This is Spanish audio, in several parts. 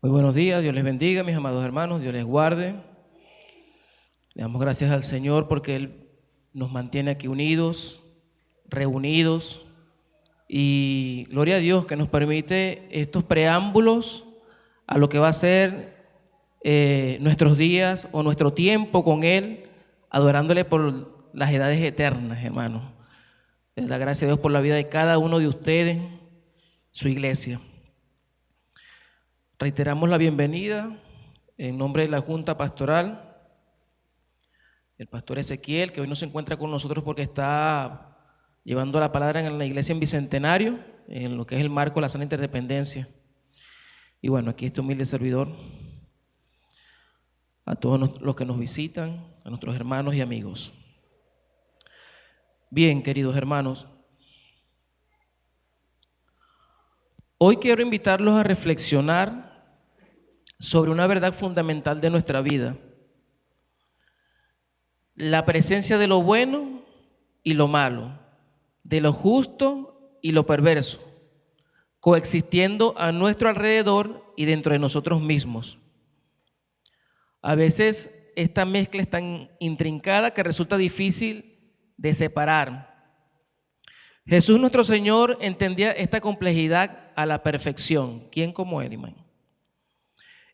Muy buenos días, Dios les bendiga, mis amados hermanos, Dios les guarde. Le damos gracias al Señor porque Él nos mantiene aquí unidos, reunidos, y gloria a Dios que nos permite estos preámbulos a lo que va a ser nuestros días o nuestro tiempo con Él, adorándole por las edades eternas, hermanos. Les da gracias a Dios por la vida de cada uno de ustedes, su iglesia. Reiteramos la bienvenida en nombre de la Junta Pastoral, el pastor Ezequiel, que hoy no se encuentra con nosotros porque está llevando la palabra en la iglesia en Bicentenario, en lo que es el marco de la sana interdependencia. Y bueno, aquí este humilde servidor, a todos los que nos visitan, a nuestros hermanos y amigos. Bien, queridos hermanos, hoy quiero invitarlos a reflexionar sobre una verdad fundamental de nuestra vida: la presencia de lo bueno y lo malo, de lo justo y lo perverso, coexistiendo a nuestro alrededor y dentro de nosotros mismos. A veces esta mezcla es tan intrincada que resulta difícil de separar. Jesús nuestro Señor entendía esta complejidad a la perfección. ¿Quién como Él, hermano?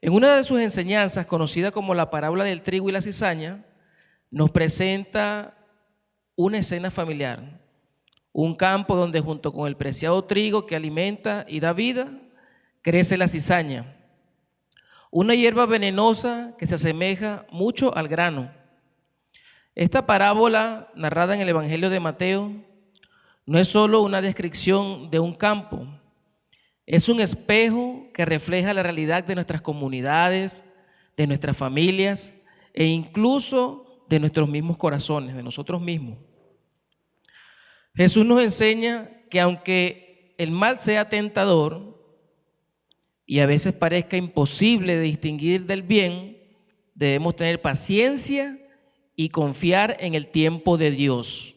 En una de sus enseñanzas, conocida como la parábola del trigo y la cizaña, nos presenta una escena familiar, un campo donde junto con el preciado trigo que alimenta y da vida, crece la cizaña, una hierba venenosa que se asemeja mucho al grano. Esta parábola, narrada en el Evangelio de Mateo, no es solo una descripción de un campo, es un espejo que refleja la realidad de nuestras comunidades, de nuestras familias e incluso de nuestros mismos corazones, de nosotros mismos. Jesús nos enseña que aunque el mal sea tentador y a veces parezca imposible de distinguir del bien, debemos tener paciencia y confiar en el tiempo de Dios.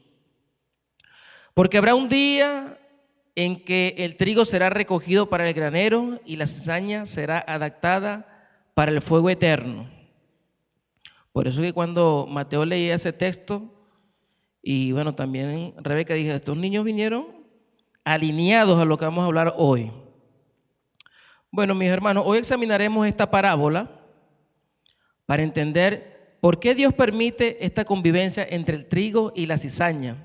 Porque habrá un día en que el trigo será recogido para el granero y la cizaña será adaptada para el fuego eterno. Por eso que cuando Mateo leía ese texto, y bueno, también Rebeca, dije, estos niños vinieron alineados a lo que vamos a hablar hoy. Bueno, mis hermanos, hoy examinaremos esta parábola para entender por qué Dios permite esta convivencia entre el trigo y la cizaña.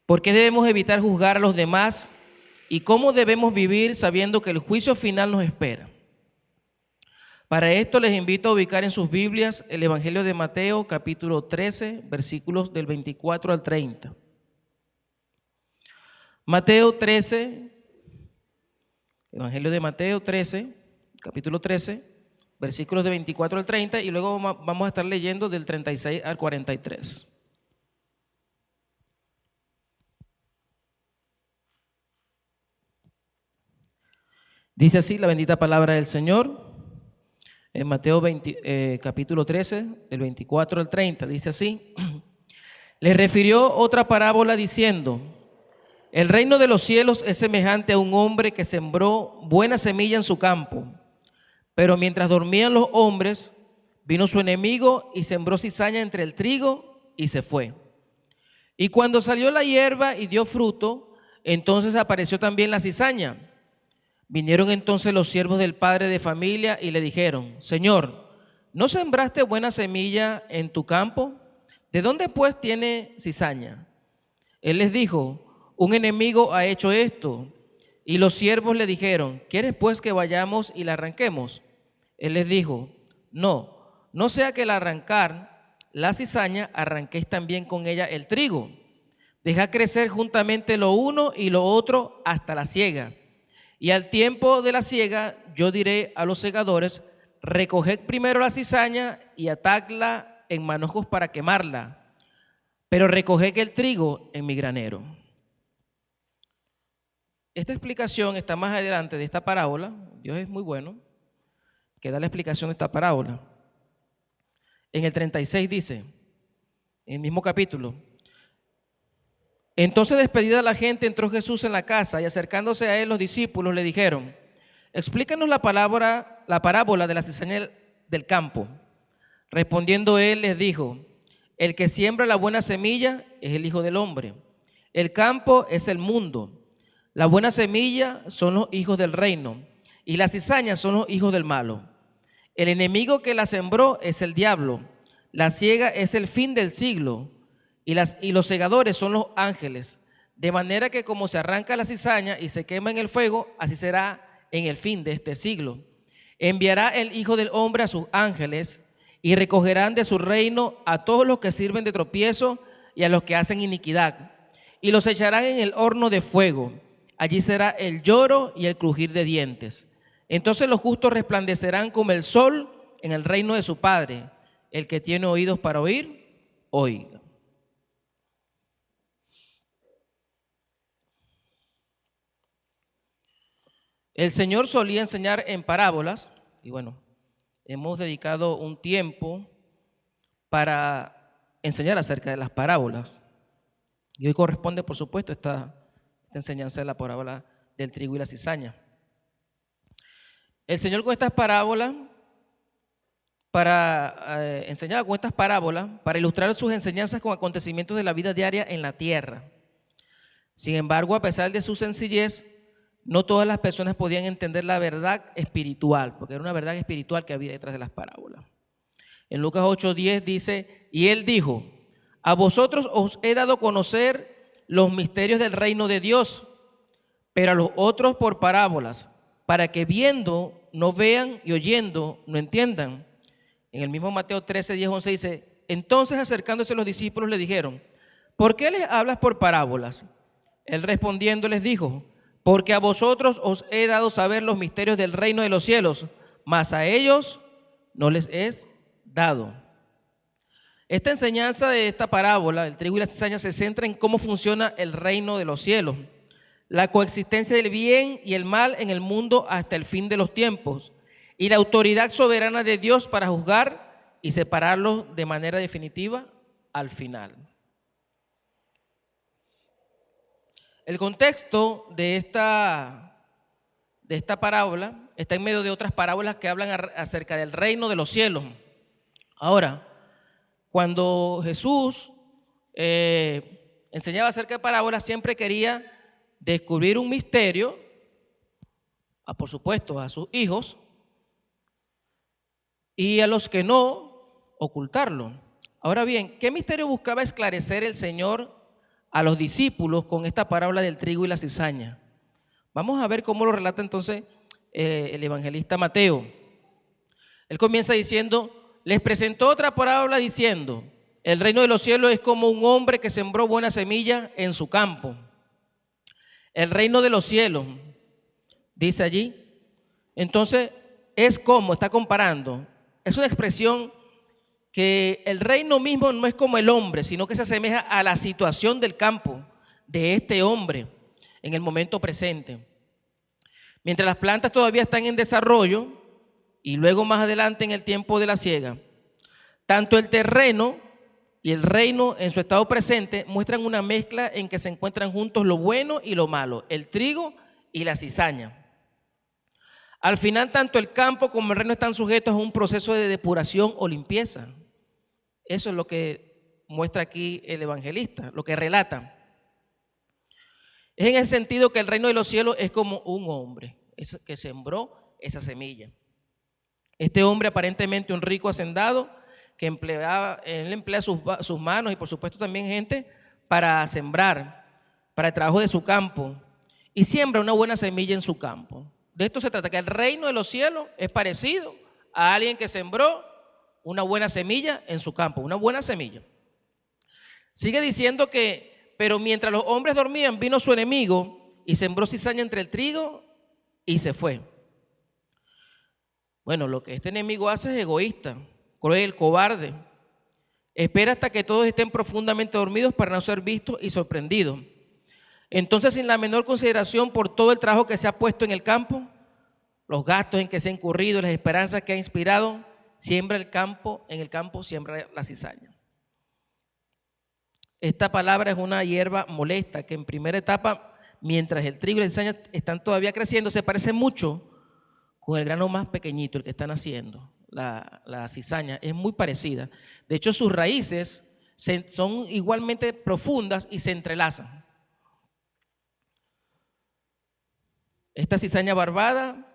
¿Por qué debemos evitar juzgar a los demás? ¿Y cómo debemos vivir sabiendo que el juicio final nos espera? Para esto les invito a ubicar en sus Biblias el Evangelio de Mateo, capítulo 13, versículos del 24 al 30. Mateo 13, Evangelio de Mateo 13, capítulo 13, versículos de 24 al 30, y luego vamos a estar leyendo del 36 al 43. Dice así la bendita palabra del Señor, en Mateo capítulo 13, del 24 al 30, dice así: le refirió otra parábola diciendo: el reino de los cielos es semejante a un hombre que sembró buena semilla en su campo, pero mientras dormían los hombres, vino su enemigo y sembró cizaña entre el trigo y se fue. Y cuando salió la hierba y dio fruto, entonces apareció también la cizaña. Vinieron entonces los siervos del padre de familia y le dijeron: Señor, ¿no sembraste buena semilla en tu campo? ¿De dónde pues tiene cizaña? Él les dijo: un enemigo ha hecho esto. Y los siervos le dijeron: ¿quieres pues que vayamos y la arranquemos? Él les dijo: no sea que al arrancar la cizaña arranquéis también con ella el trigo. Dejad crecer juntamente lo uno y lo otro hasta la siega. Y al tiempo de la siega yo diré a los segadores: recoged primero la cizaña y atadla en manojos para quemarla, pero recoged el trigo en mi granero. Esta explicación está más adelante de esta parábola. Dios es muy bueno, que da la explicación de esta parábola. En el 36 dice, en el mismo capítulo: entonces, despedida la gente, entró Jesús en la casa y acercándose a él los discípulos le dijeron: explícanos la parábola la parábola de la cizaña del campo. Respondiendo él les dijo: el que siembra la buena semilla es el Hijo del Hombre. El campo es el mundo. La buena semilla son los hijos del reino y las cizañas son los hijos del malo. El enemigo que la sembró es el diablo. La siega es el fin del siglo y los segadores son los ángeles. De manera que como se arranca la cizaña y se quema en el fuego, así será en el fin de este siglo. Enviará el Hijo del Hombre a sus ángeles y recogerán de su reino a todos los que sirven de tropiezo y a los que hacen iniquidad, y los echarán en el horno de fuego. Allí será el lloro y el crujir de dientes. Entonces los justos resplandecerán como el sol en el reino de su Padre. El que tiene oídos para oír, oiga. El Señor solía enseñar en parábolas, y bueno, hemos dedicado un tiempo para enseñar acerca de las parábolas. Y hoy corresponde, por supuesto, esta enseñanza de la parábola del trigo y la cizaña. El Señor con estas parábolas, enseñaba con estas parábolas para ilustrar sus enseñanzas con acontecimientos de la vida diaria en la tierra. Sin embargo, a pesar de su sencillez, no todas las personas podían entender la verdad espiritual, porque era una verdad espiritual que había detrás de las parábolas. En Lucas 8:10 dice: y él dijo: a vosotros os he dado a conocer los misterios del reino de Dios, pero a los otros por parábolas, para que viendo no vean y oyendo no entiendan. En el mismo Mateo 13:10-11 dice: entonces acercándose los discípulos le dijeron: ¿por qué les hablas por parábolas? Él respondiendo les dijo: porque a vosotros os he dado saber los misterios del reino de los cielos, mas a ellos no les es dado. Esta enseñanza de esta parábola, el trigo y la cizaña, se centra en cómo funciona el reino de los cielos, la coexistencia del bien y el mal en el mundo hasta el fin de los tiempos, y la autoridad soberana de Dios para juzgar y separarlos de manera definitiva al final. El contexto de esta parábola está en medio de otras parábolas que hablan acerca del reino de los cielos. Ahora, cuando Jesús enseñaba acerca de parábolas, siempre quería descubrir un misterio, por supuesto, a sus hijos, y a los que no, ocultarlo. Ahora bien, ¿qué misterio buscaba esclarecer el Señor a los discípulos con esta parábola del trigo y la cizaña? Vamos a ver cómo lo relata entonces el evangelista Mateo. Él comienza diciendo: les presentó otra parábola diciendo: el reino de los cielos es como un hombre que sembró buena semilla en su campo. El reino de los cielos, dice allí. Entonces, es como, está comparando. Es una expresión que el reino mismo no es como el hombre, sino que se asemeja a la situación del campo de este hombre en el momento presente. Mientras las plantas todavía están en desarrollo y luego más adelante en el tiempo de la siega, tanto el terreno y el reino en su estado presente muestran una mezcla en que se encuentran juntos lo bueno y lo malo, el trigo y la cizaña. Al final, tanto el campo como el reino están sujetos a un proceso de depuración o limpieza. Eso es lo que muestra aquí el evangelista, lo que relata. Es en el sentido que el reino de los cielos es como un hombre que sembró esa semilla. Este hombre, aparentemente un rico hacendado, que él emplea sus manos y por supuesto también gente para sembrar, para el trabajo de su campo, y siembra una buena semilla en su campo. De esto se trata, que el reino de los cielos es parecido a alguien que sembró una buena semilla en su campo, una buena semilla. Sigue diciendo que, pero mientras los hombres dormían, vino su enemigo y sembró cizaña entre el trigo y se fue. Bueno, lo que este enemigo hace es egoísta, cruel, cobarde. Espera hasta que todos estén profundamente dormidos para no ser vistos y sorprendidos. Entonces, sin la menor consideración por todo el trabajo que se ha puesto en el campo, los gastos en que se ha incurrido, las esperanzas que ha inspirado, siembra en el campo siembra la cizaña. Esta palabra es una hierba molesta que en primera etapa, mientras el trigo y la cizaña están todavía creciendo, se parece mucho con el grano más pequeñito, el que están haciendo, la cizaña, es muy parecida. De hecho, sus raíces son igualmente profundas y se entrelazan. Esta cizaña barbada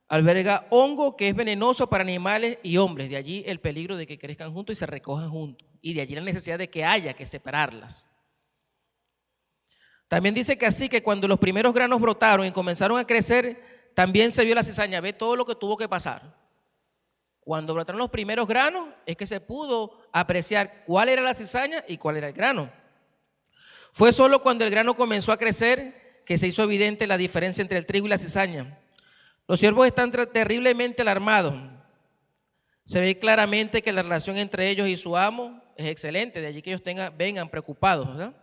alberga hongo que es venenoso para animales y hombres. De allí el peligro de que crezcan juntos y se recojan juntos. Y de allí la necesidad de que haya que separarlas. También dice que así que cuando los primeros granos brotaron y comenzaron a crecer, también se vio la cizaña. Ve todo lo que tuvo que pasar. Cuando brotaron los primeros granos es que se pudo apreciar cuál era la cizaña y cuál era el grano. Fue solo cuando el grano comenzó a crecer que se hizo evidente la diferencia entre el trigo y la cizaña. Los siervos están terriblemente alarmados. Se ve claramente que la relación entre ellos y su amo es excelente, de allí que ellos vengan preocupados, ¿verdad?,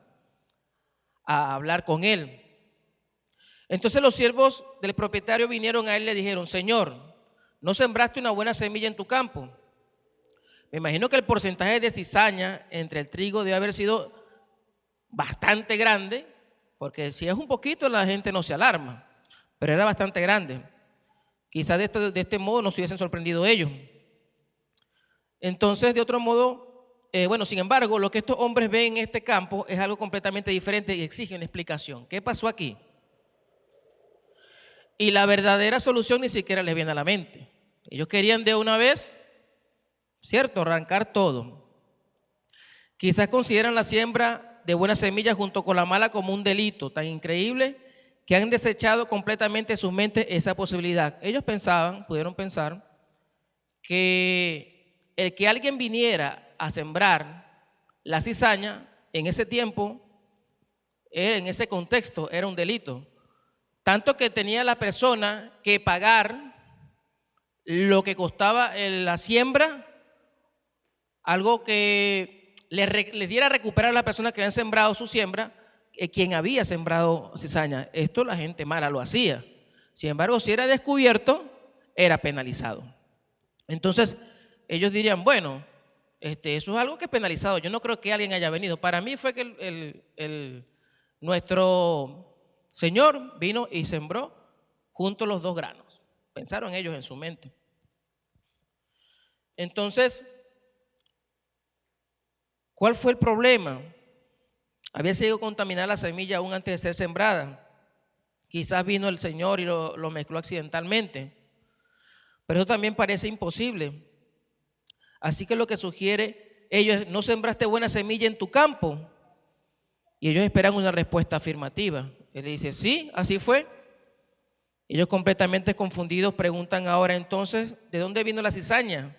a hablar con él. Entonces los siervos del propietario vinieron a él y le dijeron: Señor, ¿no sembraste una buena semilla en tu campo? Me imagino que el porcentaje de cizaña entre el trigo debe haber sido bastante grande, porque si es un poquito la gente no se alarma, pero era bastante grande. Quizás de este modo no se hubiesen sorprendido ellos. Entonces, de otro modo, sin embargo, lo que estos hombres ven en este campo es algo completamente diferente y exige una explicación. ¿Qué pasó aquí? Y la verdadera solución ni siquiera les viene a la mente. Ellos querían de una vez, ¿cierto?, arrancar todo. Quizás consideran la siembra de buenas semillas junto con la mala como un delito tan increíble que han desechado completamente en sus mentes esa posibilidad. Ellos pudieron pensar que el que alguien viniera a sembrar la cizaña en ese tiempo, en ese contexto, era un delito. Tanto que tenía la persona que pagar lo que costaba la siembra, algo que les diera a recuperar a la persona que habían sembrado su siembra, quien había sembrado cizaña. Esto la gente mala lo hacía. Sin embargo, si era descubierto, era penalizado. Entonces, ellos dirían, bueno, eso es algo que es penalizado. Yo no creo que alguien haya venido. Para mí fue que nuestro Señor vino y sembró juntos los dos granos. Pensaron ellos en su mente. Entonces, ¿cuál fue el problema? Había sido contaminada la semilla aún antes de ser sembrada. Quizás vino el Señor y lo mezcló accidentalmente. Pero eso también parece imposible. Así que lo que sugiere ellos: no sembraste buena semilla en tu campo. Y ellos esperan una respuesta afirmativa. Él dice: sí, así fue. Ellos, completamente confundidos, preguntan ahora entonces: ¿de dónde vino la cizaña?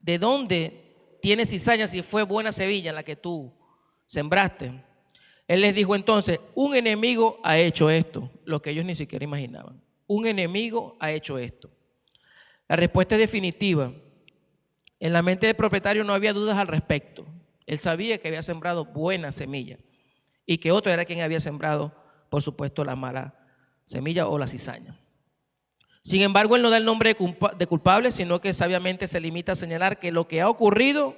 ¿De dónde tiene cizaña si fue buena semilla la que tú sembraste? Él les dijo entonces: un enemigo ha hecho esto, lo que ellos ni siquiera imaginaban. Un enemigo ha hecho esto. La respuesta es definitiva. En la mente del propietario no había dudas al respecto. Él sabía que había sembrado buena semilla y que otro era quien había sembrado, por supuesto, la mala semilla o la cizaña. Sin embargo, él no da el nombre de culpable, sino que sabiamente se limita a señalar que lo que ha ocurrido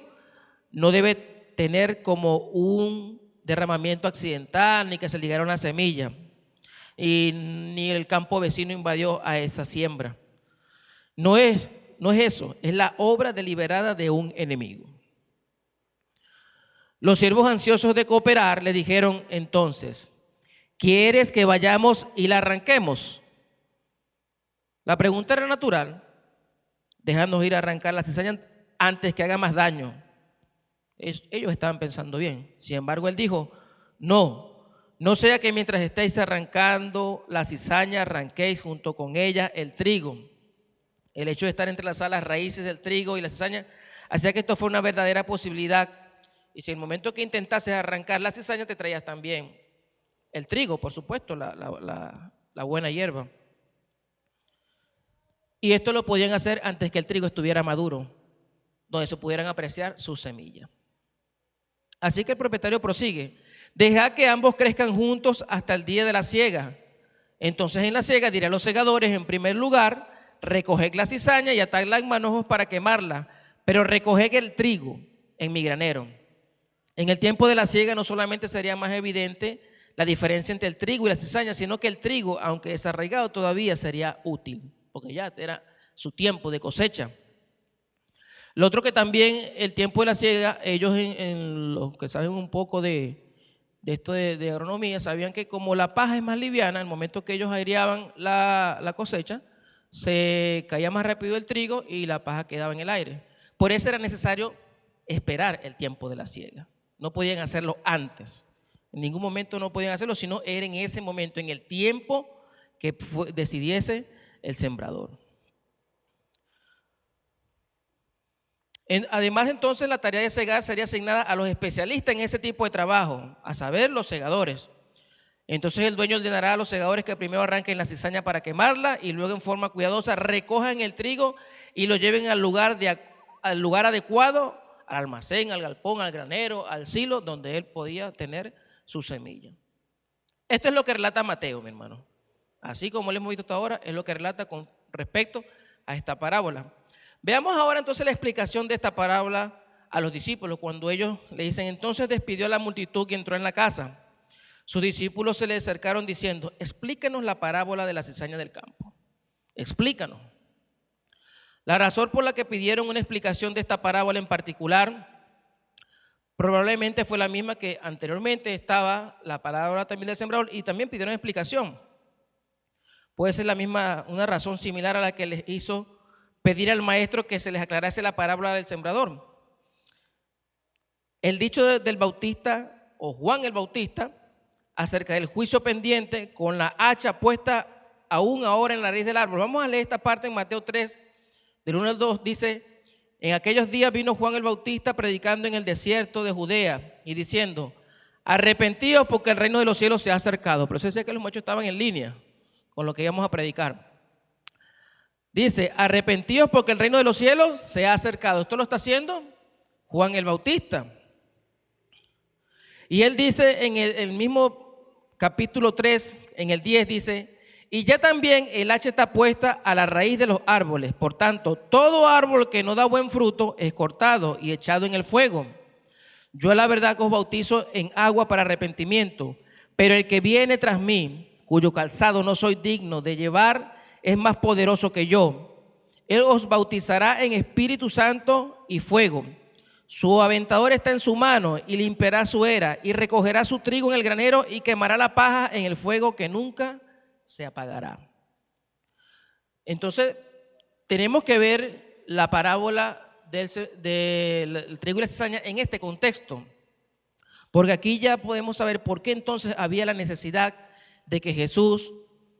no debe tener como un derramamiento accidental, ni que se ligara una semilla, y ni el campo vecino invadió a esa siembra. No es eso, es la obra deliberada de un enemigo. Los siervos, ansiosos de cooperar, le dijeron entonces: ¿quieres que vayamos y la arranquemos? La pregunta era natural: déjanos ir a arrancar la cizaña antes que haga más daño. Ellos estaban pensando bien. Sin embargo, él dijo: no sea que mientras estéis arrancando la cizaña, arranquéis junto con ella el trigo. El hecho de estar entrelazadas las raíces del trigo y la cizaña hacía que esto fuera una verdadera posibilidad. Y si en el momento que intentases arrancar la cizaña, te traías también el trigo, por supuesto, la buena hierba. Y esto lo podían hacer antes que el trigo estuviera maduro, donde se pudieran apreciar sus semillas. Así que el propietario prosigue: deja que ambos crezcan juntos hasta el día de la siega. Entonces en la siega diré a los segadores: en primer lugar, recoged la cizaña y atadla en manojos para quemarla, pero recoged el trigo en mi granero. En el tiempo de la siega no solamente sería más evidente la diferencia entre el trigo y la cizaña, sino que el trigo, aunque desarraigado, todavía sería útil, porque ya era su tiempo de cosecha. Lo otro que también el tiempo de la siega, ellos en los que saben un poco de esto de agronomía, sabían que como la paja es más liviana, en el momento que ellos aireaban la cosecha, se caía más rápido el trigo y la paja quedaba en el aire. Por eso era necesario esperar el tiempo de la siega. No podían hacerlo antes. En ningún momento no podían hacerlo, sino era en ese momento, en el tiempo que decidiese el sembrador. Además, entonces, la tarea de segar sería asignada a los especialistas en ese tipo de trabajo, a saber, los segadores. Entonces el dueño ordenará a los segadores que primero arranquen la cizaña para quemarla y luego en forma cuidadosa recojan el trigo y lo lleven al lugar adecuado, al almacén, al galpón, al granero, al silo, donde él podía tener su semilla. Esto es lo que relata Mateo, mi hermano. Así como lo hemos visto hasta ahora, es lo que relata con respecto a esta parábola. Veamos ahora entonces la explicación de esta parábola a los discípulos, cuando ellos le dicen, entonces despidió a la multitud que entró en la casa. Sus discípulos se le acercaron diciendo, explíquenos la parábola de la cizaña del campo. Explícanos. La razón por la que pidieron una explicación de esta parábola en particular probablemente fue la misma que anteriormente estaba la parábola también del sembrador y también pidieron explicación. Puede ser la misma, una razón similar a la que les hizo pedir al maestro que se les aclarase la parábola del sembrador. El dicho del Bautista o Juan el Bautista acerca del juicio pendiente con la hacha puesta aún ahora en la raíz del árbol. Vamos a leer esta parte en Mateo 3, del 1 al 2, dice, en aquellos días vino Juan el Bautista predicando en el desierto de Judea y diciendo, arrepentidos porque el reino de los cielos se ha acercado. Pero eso decía que los muchachos estaban en línea con lo que íbamos a predicar. Dice, arrepentidos porque el reino de los cielos se ha acercado. Esto lo está haciendo Juan el Bautista. Y él dice en el mismo capítulo 3, en el 10, dice, y ya también el hacha está puesta a la raíz de los árboles. Por tanto, todo árbol que no da buen fruto es cortado y echado en el fuego. Yo la verdad que os bautizo en agua para arrepentimiento, pero el que viene tras mí, cuyo calzado no soy digno de llevar, es más poderoso que yo. Él os bautizará en Espíritu Santo y fuego. Su aventador está en su mano y limpiará su era y recogerá su trigo en el granero y quemará la paja en el fuego que nunca se apagará. Entonces, tenemos que ver la parábola del trigo y la cizaña en este contexto, porque aquí ya podemos saber por qué entonces había la necesidad de que Jesús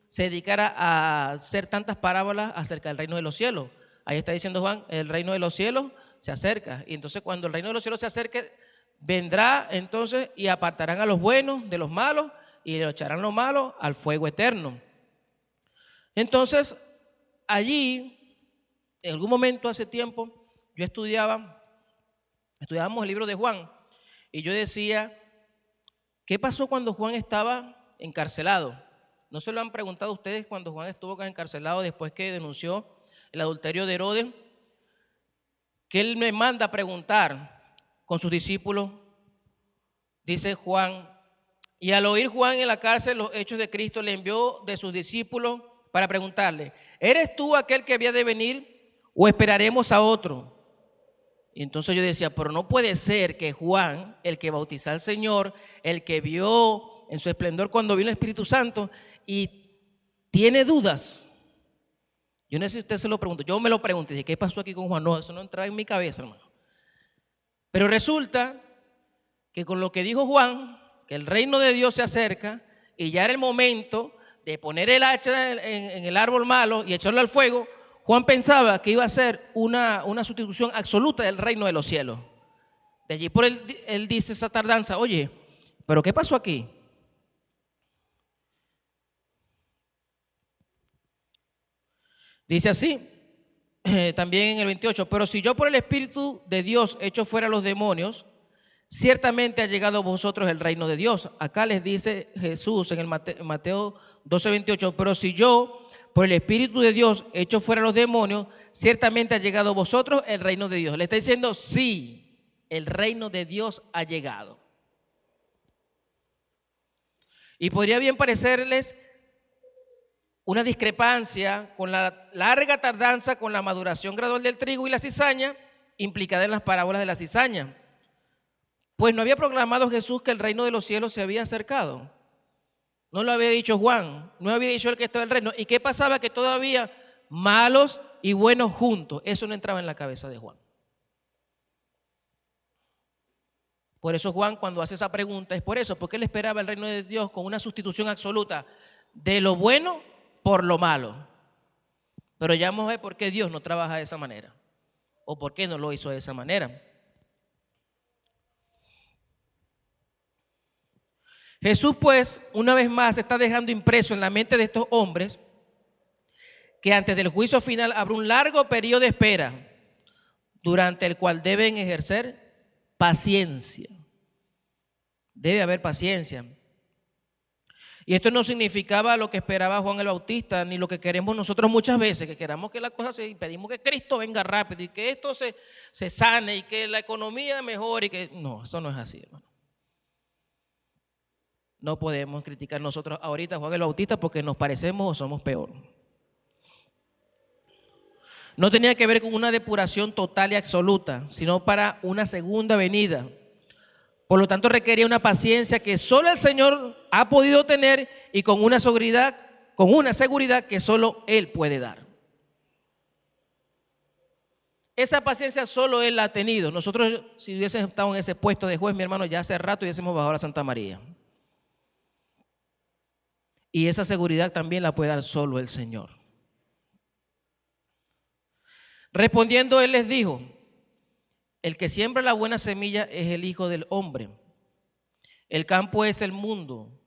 se dedicara a hacer tantas parábolas acerca del reino de los cielos. Ahí está diciendo Juan, el reino de los cielos se acerca. Y entonces cuando el reino de los cielos se acerque, vendrá entonces y apartarán a los buenos de los malos y le echarán los malos al fuego eterno. Entonces, allí, en algún momento hace tiempo, yo estudiábamos el libro de Juan y yo decía, ¿qué pasó cuando Juan estaba encarcelado? ¿No se lo han preguntado ustedes cuando Juan estuvo encarcelado después que denunció el adulterio de Herodes? Que él me manda a preguntar con sus discípulos, dice Juan, y al oír Juan en la cárcel los hechos de Cristo, le envió de sus discípulos para preguntarle, ¿eres tú aquel que había de venir o esperaremos a otro? Y entonces yo decía, pero no puede ser que Juan, el que bautizó al Señor, el que vio en su esplendor cuando vino el Espíritu Santo y tiene dudas. Yo no sé si usted se lo preguntó, yo me lo pregunté, dije, ¿qué pasó aquí con Juan? No, eso no entraba en mi cabeza, hermano. Pero resulta que con lo que dijo Juan, que el reino de Dios se acerca y ya era el momento de poner el hacha en el árbol malo y echarlo al fuego, Juan pensaba que iba a ser una sustitución absoluta del reino de los cielos. De allí por él dice esa tardanza, oye, ¿pero qué pasó aquí? Dice así, también en el 28, pero si yo por el Espíritu de Dios echo fuera a los demonios, ciertamente ha llegado a vosotros el reino de Dios. Acá les dice Jesús en el Mateo 12, 28, pero si yo por el Espíritu de Dios echo fuera a los demonios, ciertamente ha llegado a vosotros el reino de Dios. Le está diciendo, sí, el reino de Dios ha llegado. Y podría bien parecerles una discrepancia con la larga tardanza con la maduración gradual del trigo y la cizaña implicada en las parábolas de la cizaña. Pues no había proclamado Jesús que el reino de los cielos se había acercado. No lo había dicho Juan, no había dicho el que estaba el reino. ¿Y qué pasaba? Que todavía malos y buenos juntos. Eso no entraba en la cabeza de Juan. Por eso Juan, cuando hace esa pregunta, es por eso, porque él esperaba el reino de Dios con una sustitución absoluta de lo bueno por lo malo. Pero ya vamos a ver por qué Dios no trabaja de esa manera, o por qué no lo hizo de esa manera. Jesús, pues, una vez más está dejando impreso en la mente de estos hombres que antes del juicio final habrá un largo periodo de espera durante el cual deben ejercer paciencia. Debe haber paciencia. Y esto no significaba lo que esperaba Juan el Bautista, ni lo que queremos nosotros muchas veces, que queramos que la cosa se, pedimos que Cristo venga rápido y que esto se sane y que la economía mejore y que no, eso no es así, hermano. No podemos criticar nosotros ahorita a Juan el Bautista porque nos parecemos o somos peor. No tenía que ver con una depuración total y absoluta, sino para una segunda venida. Por lo tanto, requería una paciencia que solo el Señor ha podido tener y con una seguridad que solo Él puede dar. Esa paciencia solo Él la ha tenido. Nosotros, si hubiésemos estado en ese puesto de juez, mi hermano, ya hace rato hubiésemos bajado a Santa María. Y esa seguridad también la puede dar solo el Señor. Respondiendo, Él les dijo: el que siembra la buena semilla es el Hijo del Hombre. El campo es el mundo.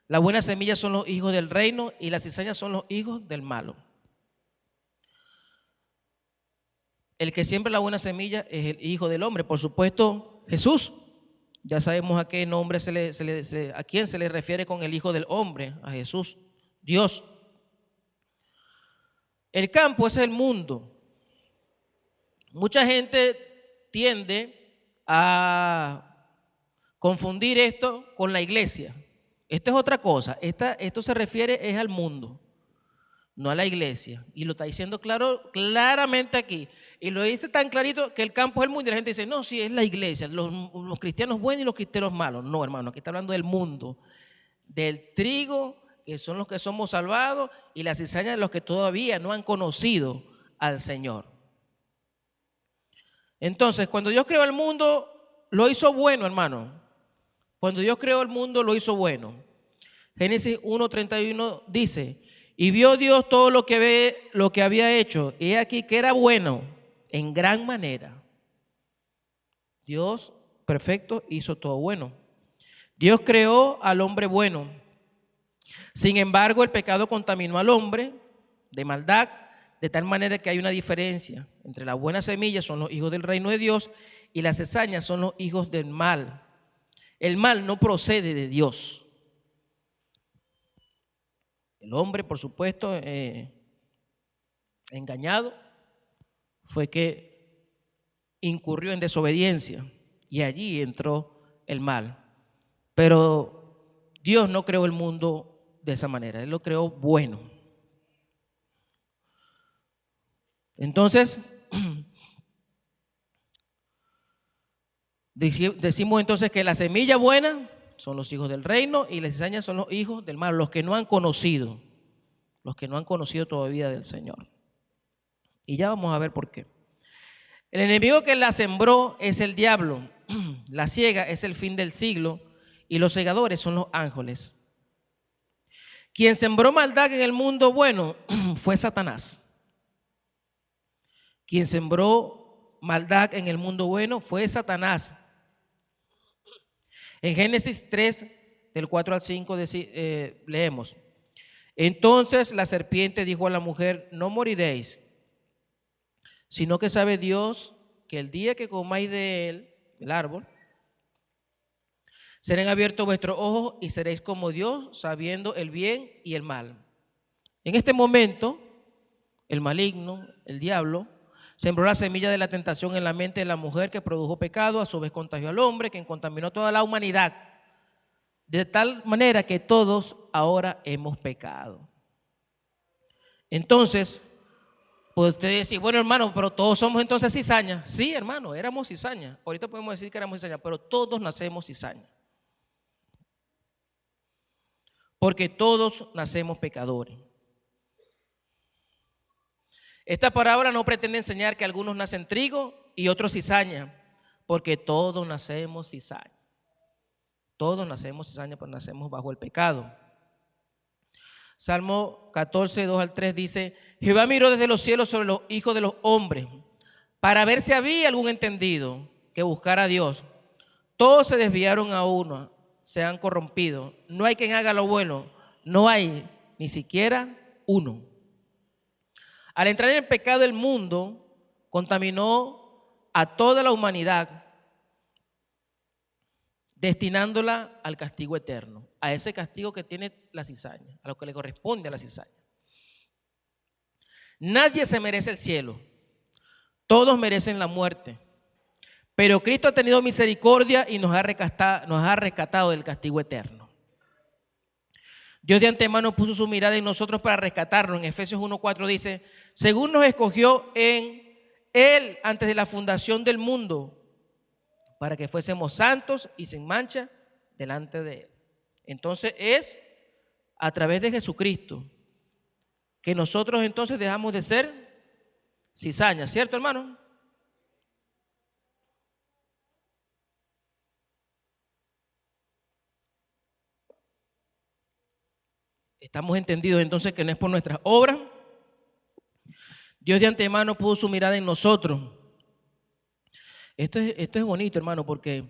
La buena semilla son los hijos del reino y las cizañas son los hijos del malo. El que siembra la buena semilla es el Hijo del Hombre. Por supuesto, Jesús. Ya sabemos a qué nombre a quién se le refiere con el Hijo del Hombre, a Jesús, Dios. El campo es el mundo. Mucha gente tiende a confundir esto con la iglesia. Esto es otra cosa. Esto se refiere es al mundo, no a la iglesia. Y lo está diciendo claramente aquí. Y lo dice tan clarito que el campo es el mundo. Y la gente dice, no, sí, es la iglesia, los cristianos buenos y los cristianos malos. No, hermano, aquí está hablando del mundo, del trigo, que son los que somos salvados, y la cizaña de los que todavía no han conocido al Señor. Entonces, cuando Dios creó el mundo, lo hizo bueno, hermano. Cuando Dios creó el mundo, lo hizo bueno. Génesis 1:31 dice: y vio Dios todo lo que había hecho, y aquí que era bueno en gran manera. Dios perfecto hizo todo bueno. Dios creó al hombre bueno. Sin embargo, el pecado contaminó al hombre de maldad, de tal manera que hay una diferencia entre la buena semilla, son los hijos del reino de Dios, y las cizañas son los hijos del mal. El mal no procede de Dios. El hombre, por supuesto, engañado, fue que incurrió en desobediencia y allí entró el mal. Pero Dios no creó el mundo de esa manera, Él lo creó bueno. Entonces, decimos entonces que la semilla buena son los hijos del reino y las cizañas son los hijos del mal, los que no han conocido todavía del Señor. Y ya vamos a ver por qué. El enemigo que la sembró es el diablo, la siega es el fin del siglo y los segadores son los ángeles. Quien sembró maldad en el mundo bueno fue Satanás. Quien sembró maldad en el mundo bueno fue Satanás. En Génesis 3, del 4 al 5, leemos: entonces la serpiente dijo a la mujer: no moriréis, sino que sabe Dios que el día que comáis de él, del árbol, serán abiertos vuestros ojos y seréis como Dios, sabiendo el bien y el mal. En este momento, el maligno, el diablo, sembró la semilla de la tentación en la mente de la mujer, que produjo pecado, a su vez contagió al hombre, quien contaminó toda la humanidad, de tal manera que todos ahora hemos pecado. Entonces, puede usted decir, bueno, hermano, pero todos somos entonces cizaña. Sí, hermano, éramos cizaña. Ahorita podemos decir que éramos cizaña, pero todos nacemos cizaña. Porque todos nacemos pecadores. Esta parábola no pretende enseñar que algunos nacen trigo y otros cizaña, porque todos nacemos cizaña. Todos nacemos cizaña, pero nacemos bajo el pecado. Salmo 14, 2 al 3 dice: Jehová miró desde los cielos sobre los hijos de los hombres para ver si había algún entendido que buscara a Dios. Todos se desviaron a uno, se han corrompido. No hay quien haga lo bueno, no hay ni siquiera uno. Al entrar en el pecado, el mundo contaminó a toda la humanidad, destinándola al castigo eterno, a ese castigo que tiene la cizaña, a lo que le corresponde a la cizaña. Nadie se merece el cielo, todos merecen la muerte, pero Cristo ha tenido misericordia y nos ha rescatado del castigo eterno. Dios de antemano puso su mirada en nosotros para rescatarnos. En Efesios 1:4 dice: según nos escogió en Él antes de la fundación del mundo, para que fuésemos santos y sin mancha delante de Él. Entonces es a través de Jesucristo que nosotros entonces dejamos de ser cizaña, ¿cierto, hermano? Estamos entendidos entonces que no es por nuestras obras. Dios de antemano puso su mirada en nosotros. Esto es bonito, hermano, porque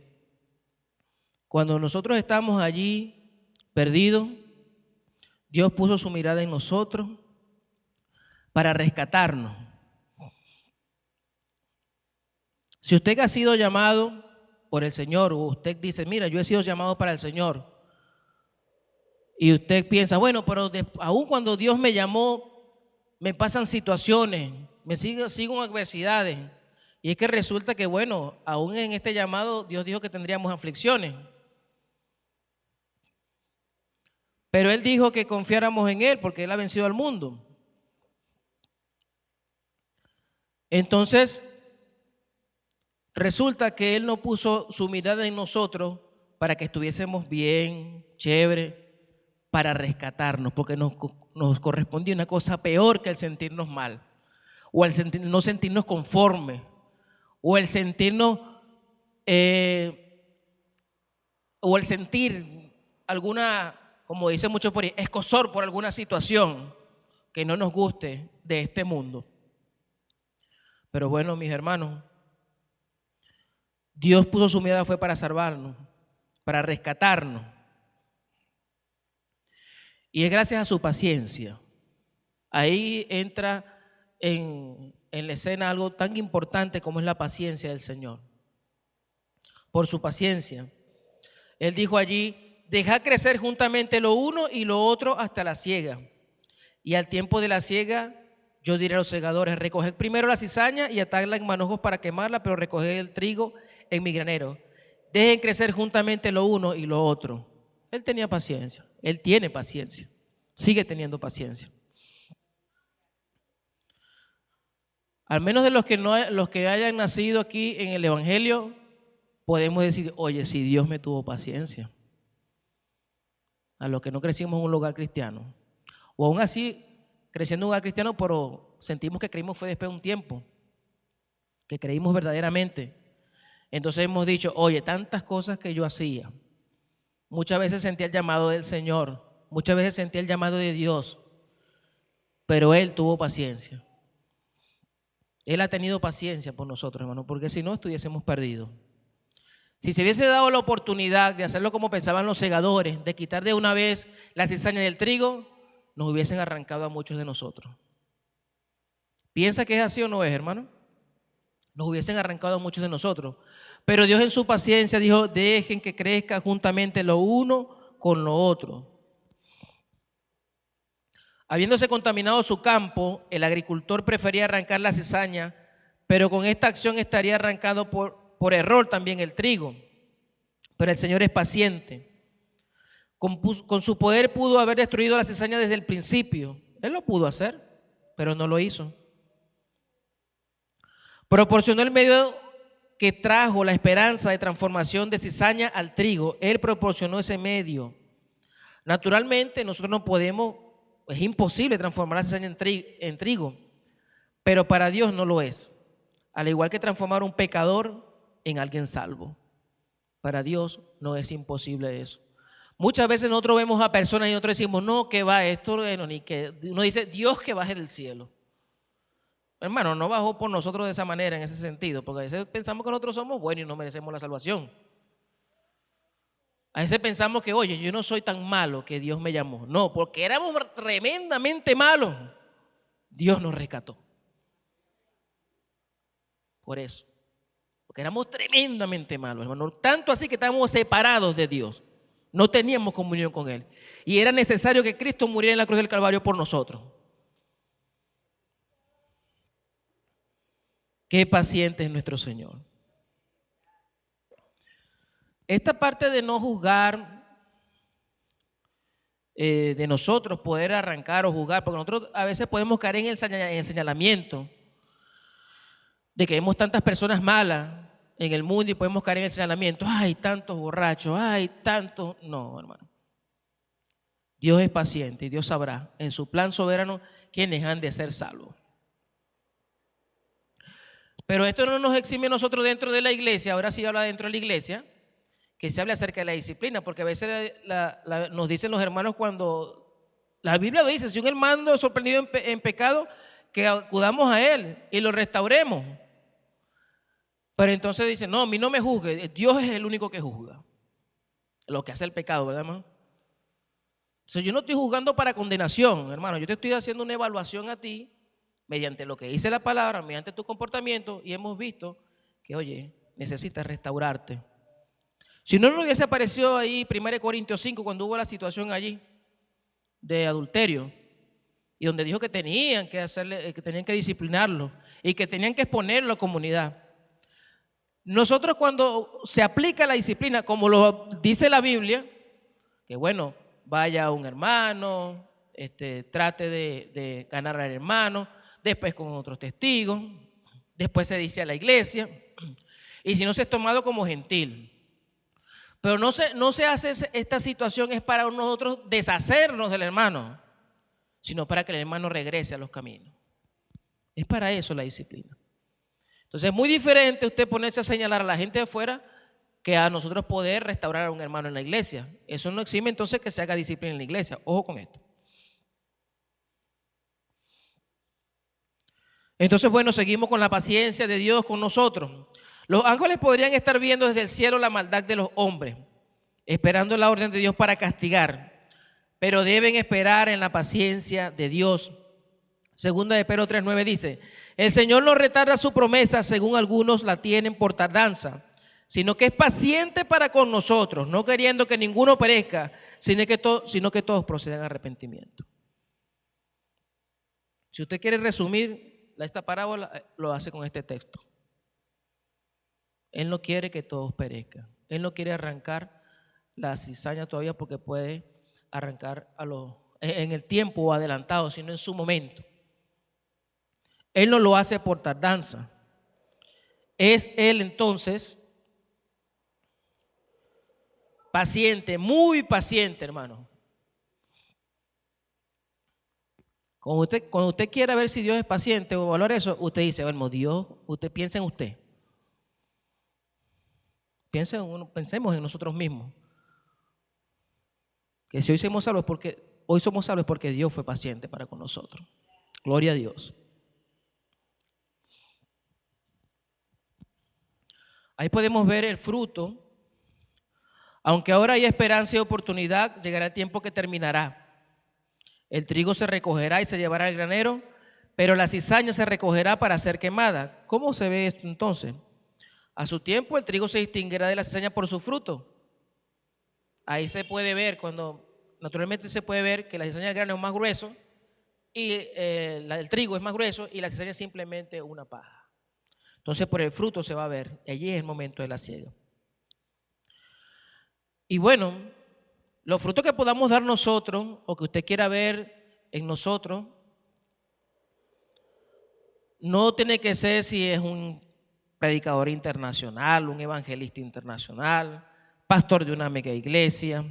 cuando nosotros estamos allí perdidos, Dios puso su mirada en nosotros para rescatarnos. Si usted ha sido llamado por el Señor, o usted dice, mira, yo he sido llamado para el Señor, y usted piensa, bueno, pero aún cuando Dios me llamó, me pasan situaciones, sigo en adversidades. Y es que resulta que, bueno, aún en este llamado Dios dijo que tendríamos aflicciones. Pero Él dijo que confiáramos en Él porque Él ha vencido al mundo. Entonces, resulta que Él no puso su mirada en nosotros para que estuviésemos bien, chévere, para rescatarnos, porque nos correspondía una cosa peor que el sentirnos mal, o el no sentirnos conformes, o el sentirnos, o el sentir alguna, como dice mucho por ahí, escozor por alguna situación que no nos guste de este mundo. Pero bueno, mis hermanos, Dios puso su mirada fue para salvarnos, para rescatarnos. Y es gracias a su paciencia. Ahí entra en la escena algo tan importante como es la paciencia del Señor. Por su paciencia. Él dijo allí, dejad crecer juntamente lo uno y lo otro hasta la siega. Y al tiempo de la siega, yo diré a los segadores, recoged primero la cizaña y atadla en manojos para quemarla, pero recoged el trigo en mi granero. Dejen crecer juntamente lo uno y lo otro. Él tenía paciencia, Él tiene paciencia, sigue teniendo paciencia. Al menos de los que hayan nacido aquí en el Evangelio, podemos decir, oye, si Dios me tuvo paciencia. A los que no crecimos en un lugar cristiano, o aún así, creciendo en un lugar cristiano, pero sentimos que creímos fue después de un tiempo, que creímos verdaderamente. Entonces hemos dicho, oye, tantas cosas que yo hacía. Muchas veces sentí el llamado del Señor, muchas veces sentí el llamado de Dios, pero Él tuvo paciencia. Él ha tenido paciencia por nosotros, hermano, porque si no estuviésemos perdidos. Si se hubiese dado la oportunidad de hacerlo como pensaban los segadores, de quitar de una vez la cizaña del trigo, nos hubiesen arrancado a muchos de nosotros. ¿Piensa que es así o no es, hermano? Nos hubiesen arrancado a muchos de nosotros. Pero Dios en su paciencia dijo, dejen que crezca juntamente lo uno con lo otro. Habiéndose contaminado su campo, el agricultor prefería arrancar la cizaña, pero con esta acción estaría arrancado por error también el trigo. Pero el Señor es paciente. Con su poder pudo haber destruido la cizaña desde el principio. Él lo pudo hacer. pero no lo hizo. Proporcionó el medio que trajo la esperanza de transformación de cizaña al trigo. Él proporcionó ese medio. Naturalmente, nosotros no podemos, es imposible transformar la cizaña en trigo, pero para Dios no lo es. Al igual que transformar un pecador en alguien salvo. Para Dios no es imposible eso. Muchas veces nosotros vemos a personas y nosotros decimos, no, que va esto, bueno, ni que uno dice, Dios que baje del cielo. Hermano, no bajó por nosotros de esa manera, en ese sentido, porque a veces pensamos que nosotros somos buenos y no merecemos la salvación. A veces pensamos que, oye, yo no soy tan malo que Dios me llamó. No, porque éramos tremendamente malos. Dios nos rescató. Por eso. Porque éramos tremendamente malos, hermano. Tanto así que estábamos separados de Dios. No teníamos comunión con Él. Y era necesario que Cristo muriera en la cruz del Calvario por nosotros. Qué paciente es nuestro Señor. Esta parte de no juzgar, de nosotros poder arrancar o juzgar, porque nosotros a veces podemos caer en el señalamiento de que vemos tantas personas malas en el mundo y podemos caer en el señalamiento. Ay, tantos borrachos, ay, tantos. No, hermano. Dios es paciente y Dios sabrá en su plan soberano quiénes han de ser salvos. Pero esto no nos exime a nosotros dentro de la iglesia, ahora sí habla dentro de la iglesia, que se hable acerca de la disciplina, porque a veces nos dicen los hermanos cuando la Biblia dice, si un hermano es sorprendido en pecado, que acudamos a él y lo restauremos. Pero entonces dicen, no, a mí no me juzgue, Dios es el único que juzga lo que hace el pecado, ¿verdad, hermano? Entonces yo no estoy juzgando para condenación, hermano, yo te estoy haciendo una evaluación a ti mediante lo que dice la palabra, mediante tu comportamiento, y hemos visto que, oye, necesitas restaurarte. Si no hubiese aparecido ahí 1 Corintios 5 cuando hubo la situación allí de adulterio, y donde dijo que tenían que disciplinarlo y que tenían que exponerlo a la comunidad. Nosotros cuando se aplica la disciplina, como lo dice la Biblia, que bueno, vaya un hermano, trate de ganar al hermano, después con otros testigos, después se dice a la iglesia, y si no se es tomado como gentil. Pero no se hace esta situación es para nosotros deshacernos del hermano, sino para que el hermano regrese a los caminos. Es para eso la disciplina. Entonces es muy diferente usted ponerse a señalar a la gente de afuera que a nosotros poder restaurar a un hermano en la iglesia. Eso no exime entonces que se haga disciplina en la iglesia. Ojo con esto. Entonces, bueno, seguimos con la paciencia de Dios con nosotros. Los ángeles podrían estar viendo desde el cielo la maldad de los hombres, esperando la orden de Dios para castigar, pero deben esperar en la paciencia de Dios. Segunda de Pedro 3:9 dice, el Señor no retarda su promesa, según algunos la tienen por tardanza, sino que es paciente para con nosotros, no queriendo que ninguno perezca, sino que todos procedan a arrepentimiento. Si usted quiere resumir esta parábola, lo hace con este texto. Él no quiere que todos perezcan. Él no quiere arrancar la cizaña todavía porque puede arrancar en el tiempo adelantado, sino en su momento. Él no lo hace por tardanza. Es Él entonces paciente, muy paciente, hermano. Cuando usted quiera ver si Dios es paciente o evaluar eso, usted dice, bueno, Dios, usted piensa en usted. Pensemos en nosotros mismos. Que si hoy somos salvos porque Dios fue paciente para con nosotros. Gloria a Dios. Ahí podemos ver el fruto. Aunque ahora hay esperanza y oportunidad, llegará el tiempo que terminará. El trigo se recogerá y se llevará al granero, pero la cizaña se recogerá para ser quemada. ¿Cómo se ve esto entonces? A su tiempo el trigo se distinguirá de la cizaña por su fruto. Ahí se puede ver, naturalmente se puede ver que la cizaña del grano es más grueso y el trigo es más grueso y la cizaña es simplemente una paja. Entonces por el fruto se va a ver, y allí es el momento de la siega. Y bueno, los frutos que podamos dar nosotros o que usted quiera ver en nosotros No tiene que ser si es un predicador internacional, un evangelista internacional, pastor de una mega iglesia,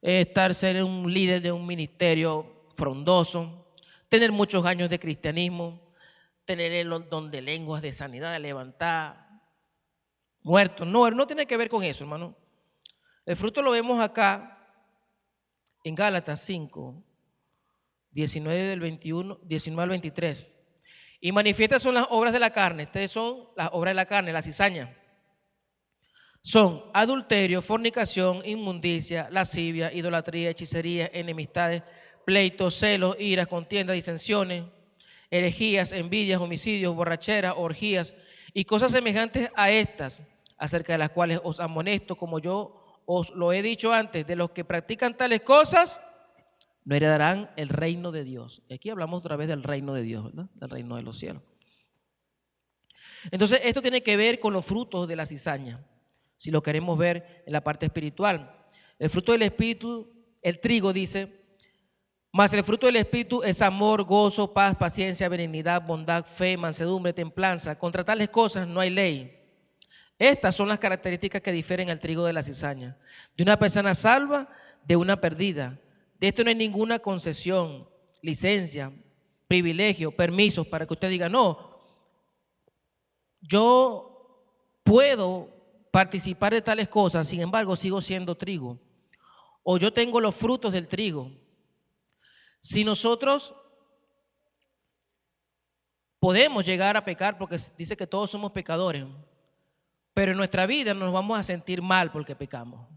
ser un líder de un ministerio frondoso, tener muchos años de cristianismo, tener el don de lenguas, de sanidad, de levantar muertos. No, no tiene que ver con eso, hermano. El fruto lo vemos acá en Gálatas 5, 19 del 21, 19 al 23. Y manifiestas son las obras de la carne. Estas son las obras de la carne, la cizaña. Son adulterio, fornicación, inmundicia, lascivia, idolatría, hechicería, enemistades, pleitos, celos, iras, contiendas, disensiones, herejías, envidias, homicidios, borracheras, orgías y cosas semejantes a estas, acerca de las cuales os amonesto, como yo os lo he dicho antes, de los que practican tales cosas no heredarán el reino de Dios. Y aquí hablamos otra vez del reino de Dios, ¿verdad? Del reino de los cielos. Entonces, esto tiene que ver con los frutos de la cizaña, si lo queremos ver en la parte espiritual. El fruto del Espíritu, el trigo dice, mas el fruto del Espíritu es amor, gozo, paz, paciencia, benignidad, bondad, fe, mansedumbre, templanza. Contra tales cosas no hay ley. Estas son las características que difieren al trigo de la cizaña. De una persona salva, de una perdida. De esto no hay ninguna concesión, licencia, privilegio, permisos para que usted diga, no, yo puedo participar de tales cosas, sin embargo sigo siendo trigo. O yo tengo los frutos del trigo. Si nosotros podemos llegar a pecar, porque dice que todos somos pecadores, pero en nuestra vida nos vamos a sentir mal porque pecamos.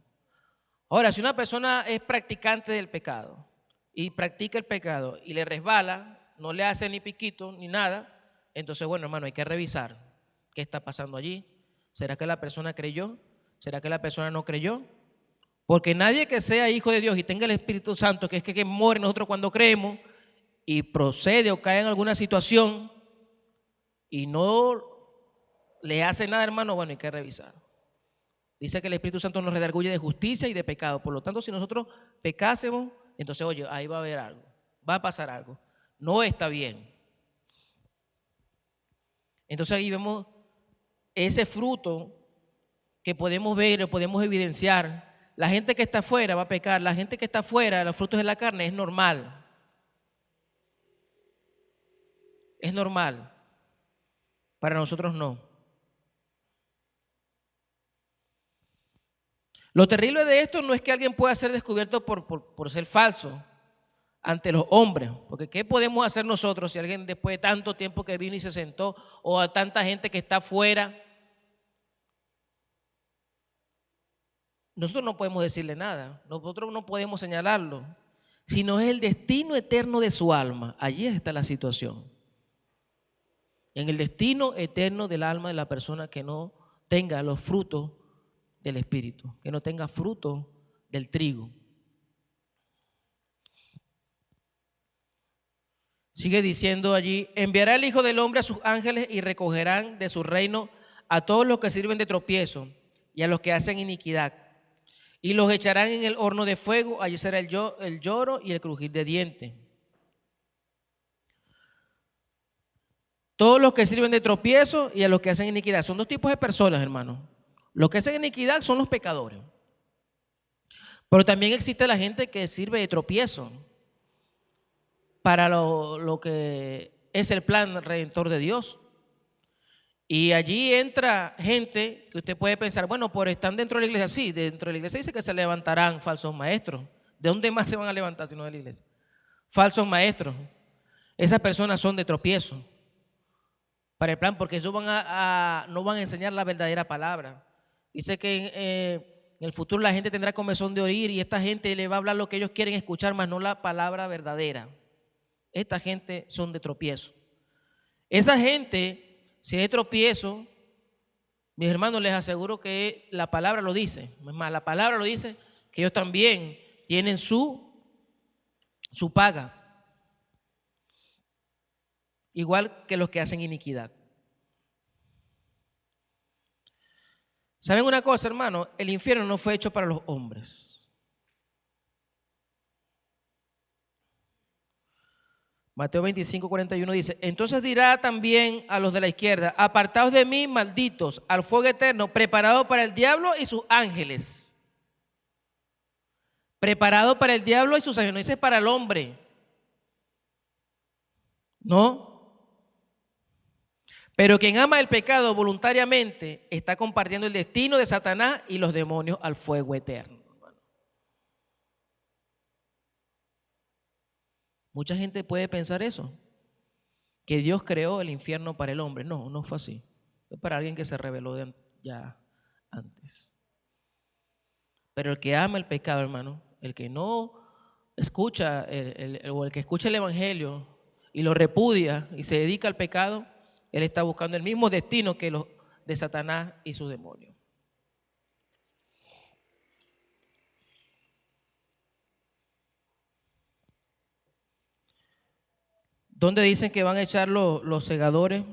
Ahora, si una persona es practicante del pecado y practica el pecado y le resbala, no le hace ni piquito ni nada, entonces, bueno, hermano, hay que revisar qué está pasando allí. ¿Será que la persona creyó? ¿Será que la persona no creyó? Porque nadie que sea hijo de Dios y tenga el Espíritu Santo, que es que muere nosotros cuando creemos y procede o cae en alguna situación y no le hace nada, hermano, bueno, hay que revisar. Dice que el Espíritu Santo nos redarguye de justicia y de pecado. Por lo tanto, si nosotros pecásemos, entonces, oye, ahí va a haber algo, va a pasar algo. No está bien. Entonces ahí vemos ese fruto que podemos ver, podemos evidenciar. La gente que está afuera va a pecar. La gente que está afuera, los frutos de la carne, es normal. Es normal. Para nosotros no. Lo terrible de esto no es que alguien pueda ser descubierto por ser falso ante los hombres, porque ¿qué podemos hacer nosotros si alguien después de tanto tiempo que vino y se sentó, o a tanta gente que está afuera? Nosotros no podemos decirle nada, nosotros no podemos señalarlo, sino es el destino eterno de su alma. Allí está la situación. En el destino eterno del alma de la persona que no tenga los frutos del Espíritu, que no tenga fruto del trigo. Sigue diciendo allí, enviará el Hijo del Hombre a sus ángeles y recogerán de su reino a todos los que sirven de tropiezo y a los que hacen iniquidad, y los echarán en el horno de fuego. Allí será el lloro y el crujir de dientes. Todos los que sirven de tropiezo y a los que hacen iniquidad. Son dos tipos de personas, hermanos. Los que hacen iniquidad son los pecadores. Pero también existe la gente que sirve de tropiezo para lo que es el plan redentor de Dios. Y allí entra gente que usted puede pensar, bueno, por están dentro de la iglesia. Sí, dentro de la iglesia dice que se levantarán falsos maestros. ¿De dónde más se van a levantar si no de la iglesia? Falsos maestros. Esas personas son de tropiezo para el plan, porque ellos no van a enseñar la verdadera palabra. Dice que en el futuro la gente tendrá comezón de oír y esta gente le va a hablar lo que ellos quieren escuchar, más no la palabra verdadera. Esta gente son de tropiezo. Esa gente, si es de tropiezo, mis hermanos, les aseguro que la palabra lo dice. Es más, la palabra lo dice que ellos también tienen su paga. Igual que los que hacen iniquidad. ¿Saben una cosa, hermano? El infierno no fue hecho para los hombres. Mateo 25, 41 dice: entonces dirá también a los de la izquierda: apartaos de mí, malditos, al fuego eterno, preparado para el diablo y sus ángeles. Preparado para el diablo y sus ángeles. No dice para el hombre. No. Pero quien ama el pecado voluntariamente está compartiendo el destino de Satanás y los demonios al fuego eterno. Mucha gente puede pensar eso, que Dios creó el infierno para el hombre. No, no fue así. Fue para alguien que se rebeló ya antes. Pero el que ama el pecado, hermano, el que no escucha, o el que escucha el evangelio y lo repudia y se dedica al pecado, él está buscando el mismo destino que los de Satanás y sus demonios. ¿Dónde dicen que van a echar los segadores?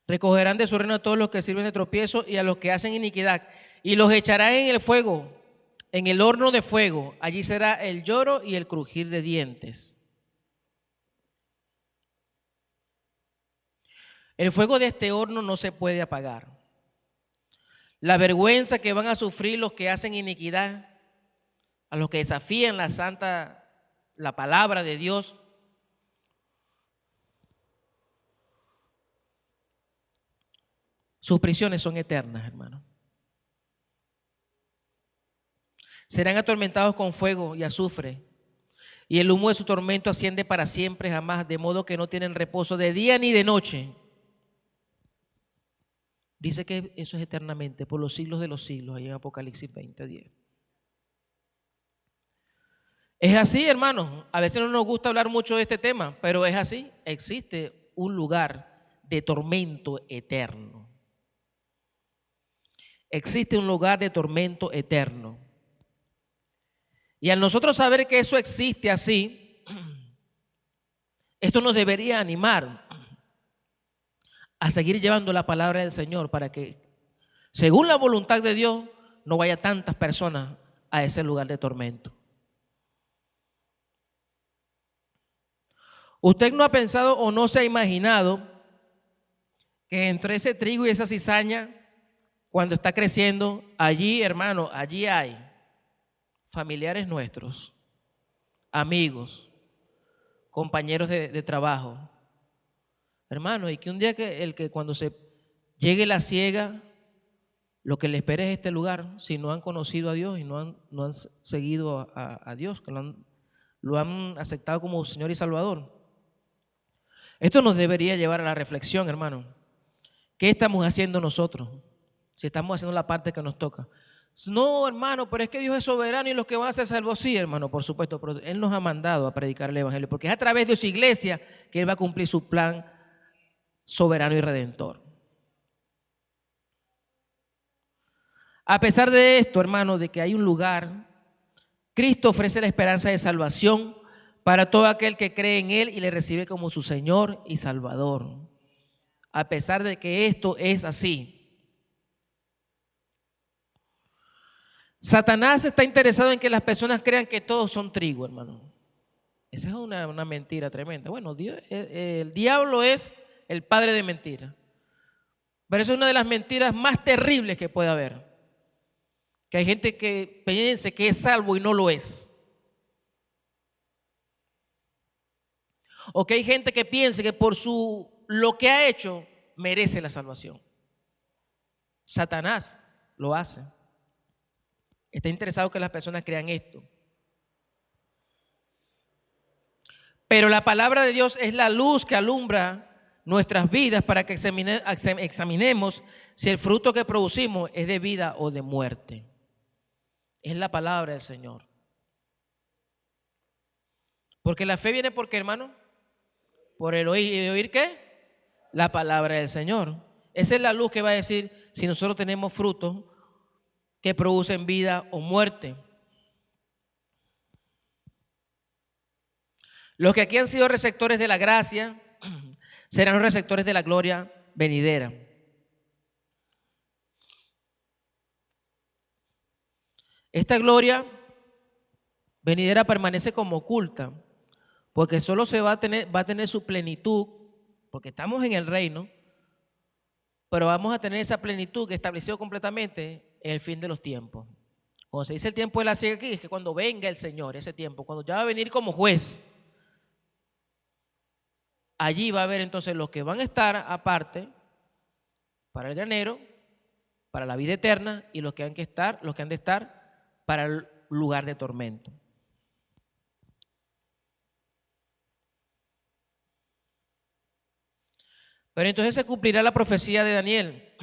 Recogerán de su reino a todos los que sirven de tropiezo y a los que hacen iniquidad, y los echarán en el fuego, en el horno de fuego. Allí será el lloro y el crujir de dientes. El fuego de este horno no se puede apagar. La vergüenza que van a sufrir los que hacen iniquidad, a los que desafían la palabra de Dios, sus prisiones son eternas, hermano. Serán atormentados con fuego y azufre, y el humo de su tormento asciende para siempre jamás, de modo que no tienen reposo de día ni de noche. Dice que eso es eternamente, por los siglos de los siglos, ahí en Apocalipsis 20:10. Es así, hermanos. A veces no nos gusta hablar mucho de este tema, pero es así. Existe un lugar de tormento eterno. Existe un lugar de tormento eterno. Y al nosotros saber que eso existe así, esto nos debería animar a seguir llevando la palabra del Señor para que, según la voluntad de Dios, no vaya tantas personas a ese lugar de tormento. ¿Usted no ha pensado o no se ha imaginado que entre ese trigo y esa cizaña, cuando está creciendo, allí, hermano, allí hay familiares nuestros, amigos, compañeros de trabajo, hermano, y que un día que cuando se llegue la siega, lo que le espera es este lugar, si no han conocido a Dios y no han seguido a Dios, que lo han aceptado como Señor y Salvador. Esto nos debería llevar a la reflexión, hermano. ¿Qué estamos haciendo nosotros? Si estamos haciendo la parte que nos toca. No, hermano, pero es que Dios es soberano y los que van a ser salvos, sí, hermano, por supuesto, pero Él nos ha mandado a predicar el evangelio, porque es a través de su iglesia que Él va a cumplir su plan soberano y redentor. A pesar de esto, hermano, de que hay un lugar, Cristo ofrece la esperanza de salvación para todo aquel que cree en Él y le recibe como su Señor y Salvador. A pesar de que esto es así, Satanás está interesado en que las personas crean que todos son trigo, hermano. Esa es una mentira tremenda. Bueno, el diablo es el padre de mentiras. Pero esa es una de las mentiras más terribles que puede haber. Que hay gente que piense que es salvo y no lo es. O que hay gente que piense que por lo que ha hecho merece la salvación. Satanás lo hace. Está interesado que las personas crean esto. Pero la palabra de Dios es la luz que alumbra nuestras vidas para que examinemos si el fruto que producimos es de vida o de muerte. Es la palabra del Señor. Porque la fe viene por qué, hermano? Por el oír. ¿Y oír qué? La palabra del Señor. Esa es la luz que va a decir si nosotros tenemos frutos que producen vida o muerte. Los que aquí han sido receptores de la gracia serán los receptores de la gloria venidera. Esta gloria venidera permanece como oculta, porque solo va a tener su plenitud, porque estamos en el reino, pero vamos a tener esa plenitud que estableció completamente en el fin de los tiempos. Cuando se dice el tiempo de la ciega aquí, es que cuando venga el Señor, ese tiempo, cuando ya va a venir como juez, allí va a haber entonces los que van a estar aparte para el granero, para la vida eterna, y los que han de estar para el lugar de tormento. Pero entonces se cumplirá la profecía de Daniel.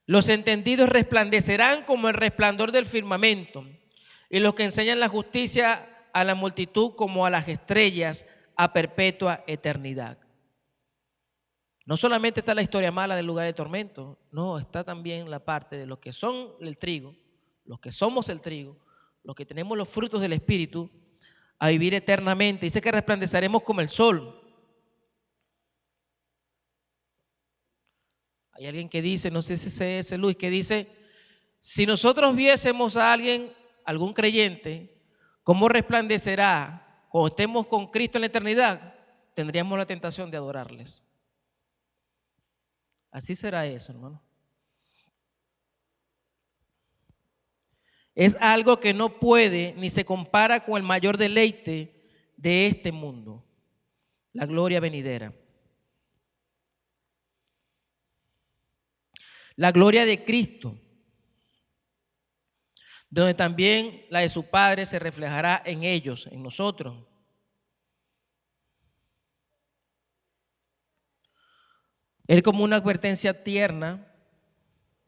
Los entendidos resplandecerán como el resplandor del firmamento, y los que enseñan la justicia a la multitud como a las estrellas a perpetua eternidad. No solamente está la historia mala del lugar de tormento, no, está también la parte de los que son el trigo, los que somos el trigo, los que tenemos los frutos del Espíritu, a vivir eternamente. Dice que resplandeceremos como el sol. Hay alguien que dice, no sé si es ese Luis, que dice, si nosotros viésemos a alguien, algún creyente, ¿cómo resplandecerá cuando estemos con Cristo en la eternidad? Tendríamos la tentación de adorarles. Así será eso, hermano. Es algo que no puede ni se compara con el mayor deleite de este mundo, la gloria venidera. La gloria de Cristo, donde también la de su Padre se reflejará en ellos, en nosotros. Él, como una advertencia tierna,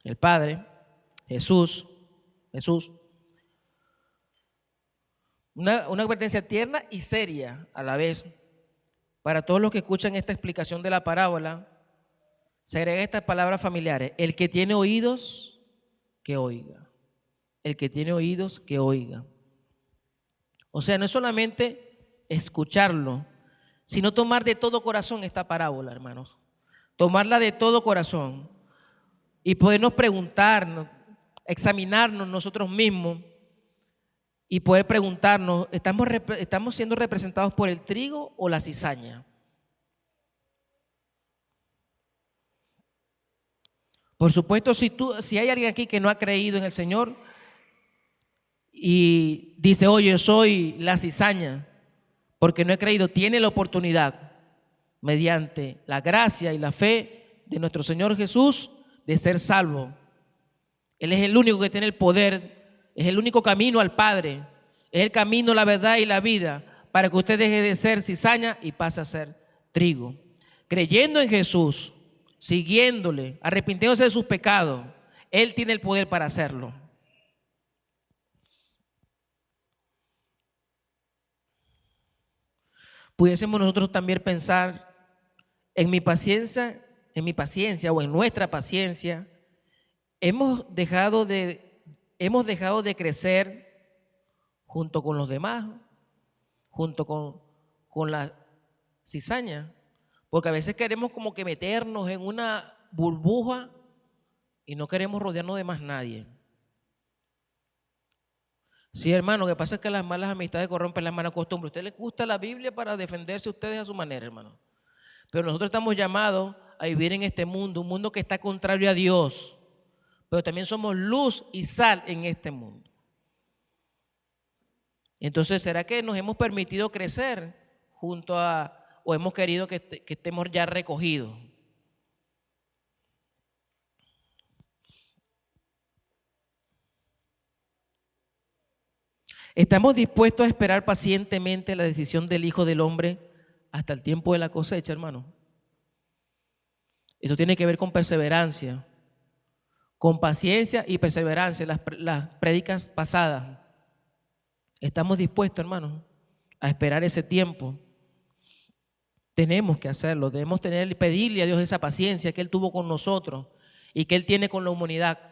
el Padre, Jesús, una advertencia tierna y seria a la vez, para todos los que escuchan esta explicación de la parábola, se agregan estas palabras familiares: el que tiene oídos, que oiga. El que tiene oídos, que oiga. O sea, no es solamente escucharlo, sino tomar de todo corazón esta parábola, hermanos. Tomarla de todo corazón y podernos preguntarnos, examinarnos nosotros mismos y poder preguntarnos, ¿estamos siendo representados por el trigo o la cizaña? Por supuesto, si hay alguien aquí que no ha creído en el Señor y dice, oye, yo soy la cizaña porque no he creído, tiene la oportunidad, mediante la gracia y la fe de nuestro Señor Jesús, de ser salvo. Él es el único que tiene el poder, es el único camino al Padre, es el camino, la verdad y la vida, para que usted deje de ser cizaña y pase a ser trigo. Creyendo en Jesús, siguiéndole, arrepintiéndose de sus pecados, Él tiene el poder para hacerlo. Pudiésemos nosotros también pensar en mi paciencia o en nuestra paciencia. Hemos dejado de crecer junto con los demás, junto con la cizaña, porque a veces queremos como que meternos en una burbuja y no queremos rodearnos de más nadie. Sí, hermano, lo que pasa es que las malas amistades corrompen las malas costumbres. A usted le gusta la Biblia para defenderse ustedes a su manera, hermano. Pero nosotros estamos llamados a vivir en este mundo, un mundo que está contrario a Dios. Pero también somos luz y sal en este mundo. Entonces, ¿será que nos hemos permitido crecer o hemos querido que estemos ya recogidos? ¿Estamos dispuestos a esperar pacientemente la decisión del Hijo del Hombre hasta el tiempo de la cosecha, hermano? Esto tiene que ver con perseverancia, con paciencia y perseverancia. Las prédicas pasadas. ¿Estamos dispuestos, hermano, a esperar ese tiempo? Tenemos que hacerlo, debemos pedirle a Dios esa paciencia que Él tuvo con nosotros y que Él tiene con la humanidad,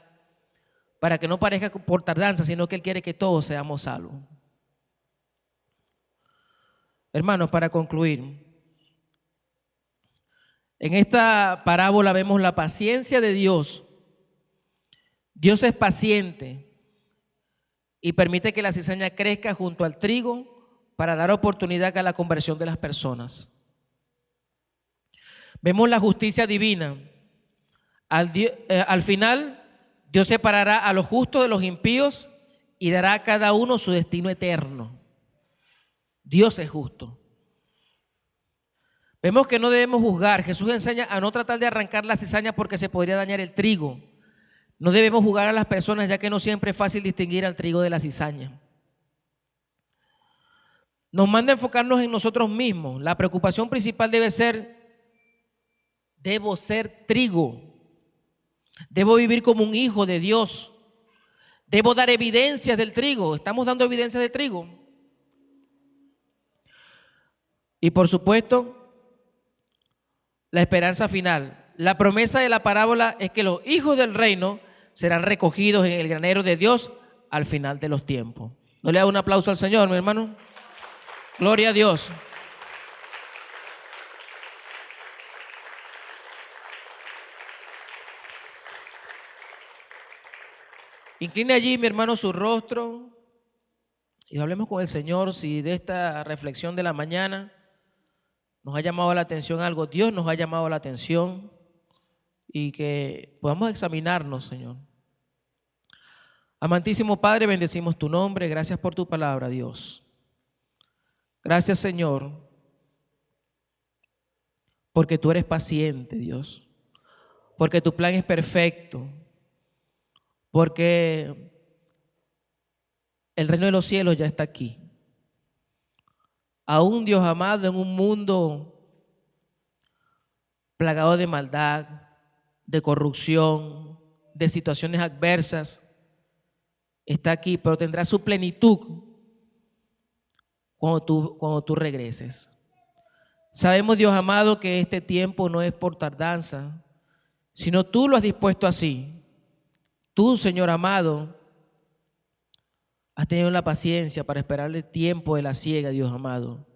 para que no parezca por tardanza, sino que Él quiere que todos seamos salvos. Hermanos, para concluir, en esta parábola vemos la paciencia de Dios. Dios es paciente y permite que la cizaña crezca junto al trigo para dar oportunidad a la conversión de las personas. Vemos la justicia divina. Al final, Dios separará a los justos de los impíos y dará a cada uno su destino eterno. Dios es justo. Vemos que no debemos juzgar. Jesús enseña a no tratar de arrancar la cizaña porque se podría dañar el trigo. No debemos juzgar a las personas, ya que no siempre es fácil distinguir al trigo de la cizaña. Nos manda a enfocarnos en nosotros mismos. La preocupación principal debe ser: debo ser trigo. Debo vivir como un hijo de Dios. Debo dar evidencias del trigo. ¿Estamos dando evidencias del trigo? Y por supuesto, la esperanza final. La promesa de la parábola es que los hijos del reino serán recogidos en el granero de Dios al final de los tiempos. ¿No le da un aplauso al Señor, mi hermano? Gloria a Dios. Incline allí, mi hermano, su rostro y hablemos con el Señor. Si de esta reflexión de la mañana nos ha llamado la atención algo, Dios nos ha llamado la atención, y que podamos examinarnos, Señor. Amantísimo Padre, bendecimos tu nombre. Gracias por tu palabra, Dios. Gracias, Señor, porque tú eres paciente, Dios, porque tu plan es perfecto, porque el reino de los cielos ya está aquí. Aún, Dios amado, en un mundo plagado de maldad, de corrupción, de situaciones adversas, está aquí, pero tendrá su plenitud cuando tú regreses. Sabemos, Dios amado, que este tiempo no es por tardanza, sino tú lo has dispuesto así. Tú, Señor amado, has tenido la paciencia para esperar el tiempo de la siega, Dios amado.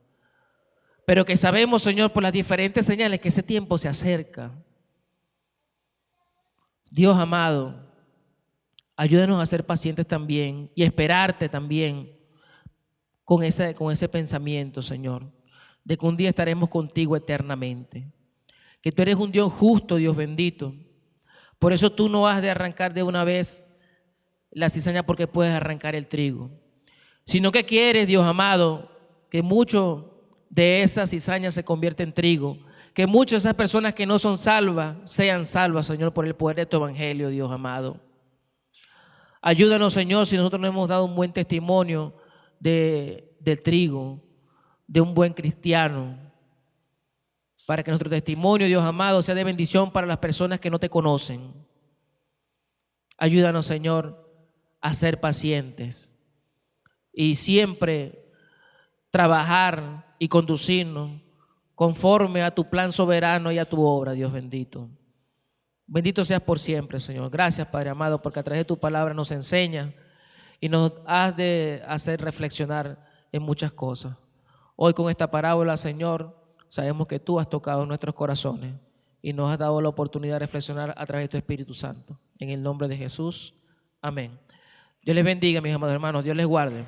Pero que sabemos, Señor, por las diferentes señales, que ese tiempo se acerca. Dios amado, ayúdanos a ser pacientes también y esperarte también con ese pensamiento, Señor, de que un día estaremos contigo eternamente. Que tú eres un Dios justo, Dios bendito. Por eso tú no has de arrancar de una vez la cizaña porque puedes arrancar el trigo, sino que quieres, Dios amado, que mucho de esa cizaña se convierta en trigo, que muchas de esas personas que no son salvas sean salvas, Señor, por el poder de tu evangelio, Dios amado. Ayúdanos, Señor, si nosotros no hemos dado un buen testimonio del trigo, de un buen cristiano, para que nuestro testimonio, Dios amado, sea de bendición para las personas que no te conocen. Ayúdanos, Señor, a ser pacientes y siempre trabajar y conducirnos conforme a tu plan soberano y a tu obra, Dios bendito. Bendito seas por siempre, Señor. Gracias, Padre amado, porque a través de tu palabra nos enseñas y nos has de hacer reflexionar en muchas cosas. Hoy con esta parábola, Señor, sabemos que tú has tocado nuestros corazones y nos has dado la oportunidad de reflexionar a través de tu Espíritu Santo. En el nombre de Jesús, amén. Dios les bendiga, mis amados hermanos. Dios les guarde.